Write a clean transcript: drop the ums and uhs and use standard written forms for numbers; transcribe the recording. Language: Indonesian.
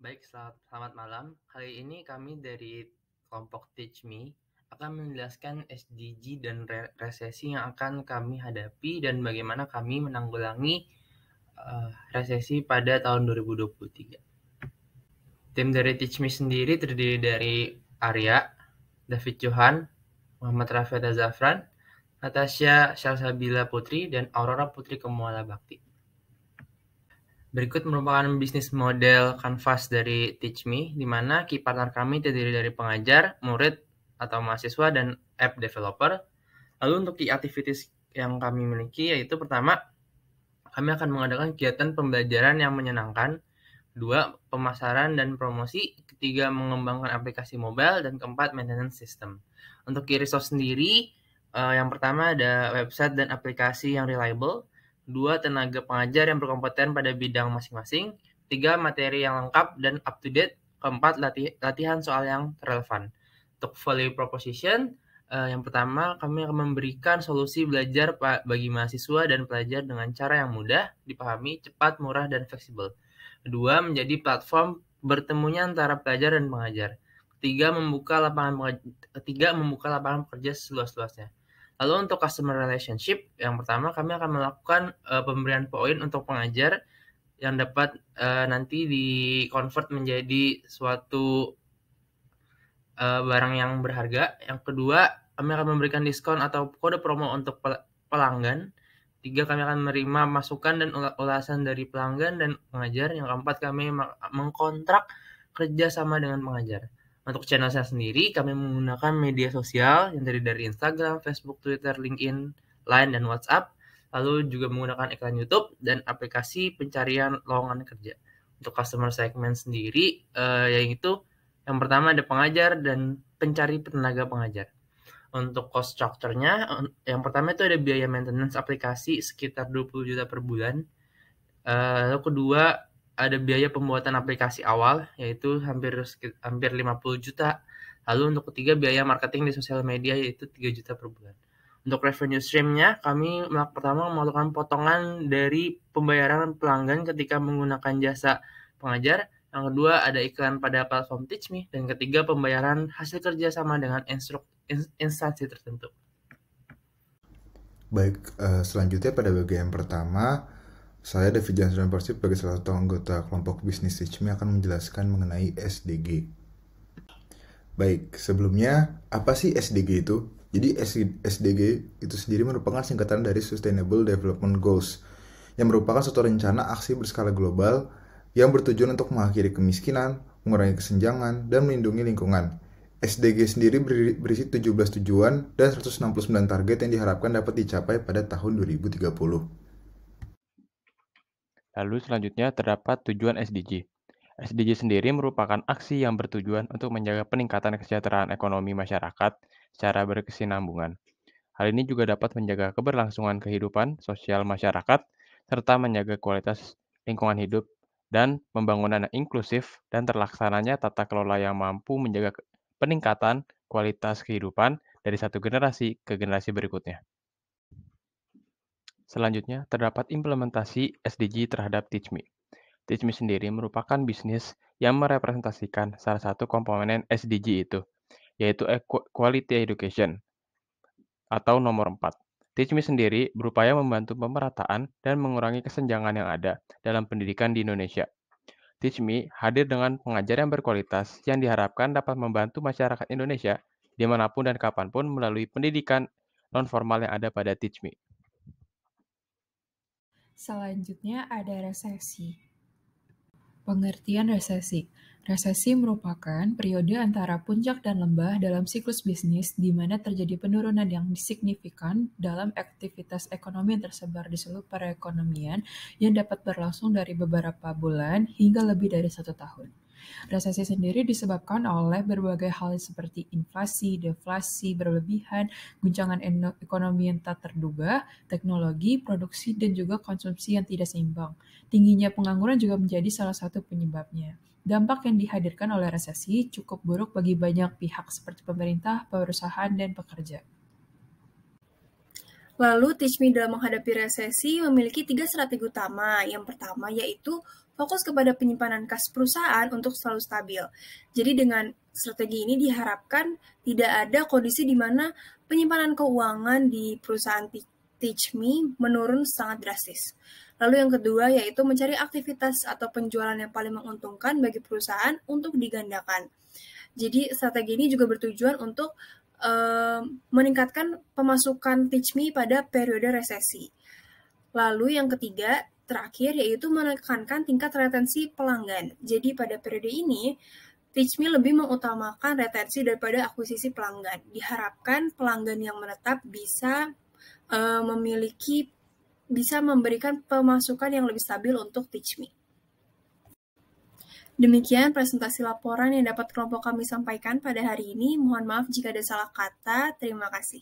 Baik, selamat malam. Kali ini kami dari kelompok Teach Me akan menjelaskan SDG dan resesi yang akan kami hadapi dan bagaimana kami menanggulangi resesi pada tahun 2023. Tim dari Teach Me sendiri terdiri dari Arya, David Johan, Muhammad Rafeta Zafran, Natasha Salsabila Putri, dan Aurora Putri Kemuala Bakti. Berikut merupakan bisnis model kanvas dari Teach Me, di mana key partner kami terdiri dari pengajar, murid, atau mahasiswa, dan app developer. Lalu untuk key activities yang kami miliki yaitu pertama, kami akan mengadakan kegiatan pembelajaran yang menyenangkan. Dua, pemasaran dan promosi. Ketiga, mengembangkan aplikasi mobile. Dan keempat, maintenance system. Untuk key resource sendiri, yang pertama ada website dan aplikasi yang reliable. Dua, tenaga pengajar yang berkompeten pada bidang masing-masing. Tiga, materi yang lengkap dan up to date. Keempat, latihan soal yang relevan. Untuk value proposition, yang pertama, kami akan memberikan solusi belajar bagi mahasiswa dan pelajar dengan cara yang mudah, dipahami, cepat, murah, dan fleksibel. Kedua, menjadi platform bertemunya antara pelajar dan pengajar. Ketiga, membuka lapangan pekerja seluas-luasnya. Lalu untuk customer relationship, yang pertama kami akan melakukan pemberian poin untuk pengajar yang dapat nanti di-convert menjadi suatu barang yang berharga. Yang kedua, kami akan memberikan diskon atau kode promo untuk pelanggan. Tiga, kami akan menerima masukan dan ulasan dari pelanggan dan pengajar. Yang keempat, kami mengkontrak kerja sama dengan pengajar. Untuk channel saya sendiri, kami menggunakan media sosial yang terdiri dari Instagram, Facebook, Twitter, LinkedIn, Line, dan WhatsApp. Lalu juga menggunakan iklan YouTube dan aplikasi pencarian lowongan kerja. Untuk customer segment sendiri, yaitu yang pertama ada pengajar dan pencari tenaga pengajar. Untuk cost structure-nya, yang pertama itu ada biaya maintenance aplikasi sekitar 20 juta per bulan. Lalu kedua, ada biaya pembuatan aplikasi awal, yaitu hampir 50 juta. Lalu untuk ketiga, biaya marketing di sosial media, yaitu 3 juta per bulan. Untuk revenue stream-nya, kami pertama melakukan potongan dari pembayaran pelanggan ketika menggunakan jasa pengajar. Yang kedua, ada iklan pada platform Teach Me. Dan ketiga, pembayaran hasil kerja sama dengan instansi tertentu. Baik, selanjutnya pada bagian pertama, saya David Johnson Persib sebagai salah satu anggota kelompok bisnis Teach Me akan menjelaskan mengenai SDG. Baik, sebelumnya apa sih SDG itu? Jadi SDG itu sendiri merupakan singkatan dari Sustainable Development Goals, yang merupakan suatu rencana aksi berskala global yang bertujuan untuk mengakhiri kemiskinan, mengurangi kesenjangan, dan melindungi lingkungan. SDG sendiri berisi 17 tujuan dan 169 target yang diharapkan dapat dicapai pada tahun 2030. Lalu selanjutnya terdapat tujuan SDG. SDG sendiri merupakan aksi yang bertujuan untuk menjaga peningkatan kesejahteraan ekonomi masyarakat secara berkesinambungan. Hal ini juga dapat menjaga keberlangsungan kehidupan sosial masyarakat, serta menjaga kualitas lingkungan hidup dan pembangunan yang inklusif dan terlaksananya tata kelola yang mampu menjaga peningkatan kualitas kehidupan dari satu generasi ke generasi berikutnya. Selanjutnya, terdapat implementasi SDG terhadap Teach Me. Teach Me sendiri merupakan bisnis yang merepresentasikan salah satu komponen SDG itu, yaitu Quality Education, atau nomor 4. Teach Me sendiri berupaya membantu pemerataan dan mengurangi kesenjangan yang ada dalam pendidikan di Indonesia. Teach Me hadir dengan pengajar yang berkualitas yang diharapkan dapat membantu masyarakat Indonesia dimanapun dan kapanpun melalui pendidikan non-formal yang ada pada Teach Me. Selanjutnya ada resesi. Pengertian resesi. Resesi merupakan periode antara puncak dan lembah dalam siklus bisnis di mana terjadi penurunan yang signifikan dalam aktivitas ekonomi yang tersebar di seluruh perekonomian yang dapat berlangsung dari beberapa bulan hingga lebih dari 1 tahun. Resesi sendiri disebabkan oleh berbagai hal seperti inflasi, deflasi berlebihan, guncangan ekonomi yang tak terduga, teknologi, produksi, dan juga konsumsi yang tidak seimbang. Tingginya pengangguran juga menjadi salah satu penyebabnya. Dampak yang dihadirkan oleh resesi cukup buruk bagi banyak pihak seperti pemerintah, perusahaan, dan pekerja. Lalu, Teach Me dalam menghadapi resesi memiliki 3 strategi utama. Yang pertama yaitu fokus kepada penyimpanan kas perusahaan untuk selalu stabil. Jadi dengan strategi ini diharapkan tidak ada kondisi di mana penyimpanan keuangan di perusahaan TeachMe menurun sangat drastis. Lalu yang kedua yaitu mencari aktivitas atau penjualan yang paling menguntungkan bagi perusahaan untuk digandakan. Jadi strategi ini juga bertujuan untuk meningkatkan pemasukan TeachMe pada periode resesi. Lalu yang ketiga, terakhir yaitu menekankan tingkat retensi pelanggan. Jadi pada periode ini, TeachMe lebih mengutamakan retensi daripada akuisisi pelanggan. Diharapkan pelanggan yang menetap bisa memberikan pemasukan yang lebih stabil untuk TeachMe. Demikian presentasi laporan yang dapat kelompok kami sampaikan pada hari ini. Mohon maaf jika ada salah kata. Terima kasih.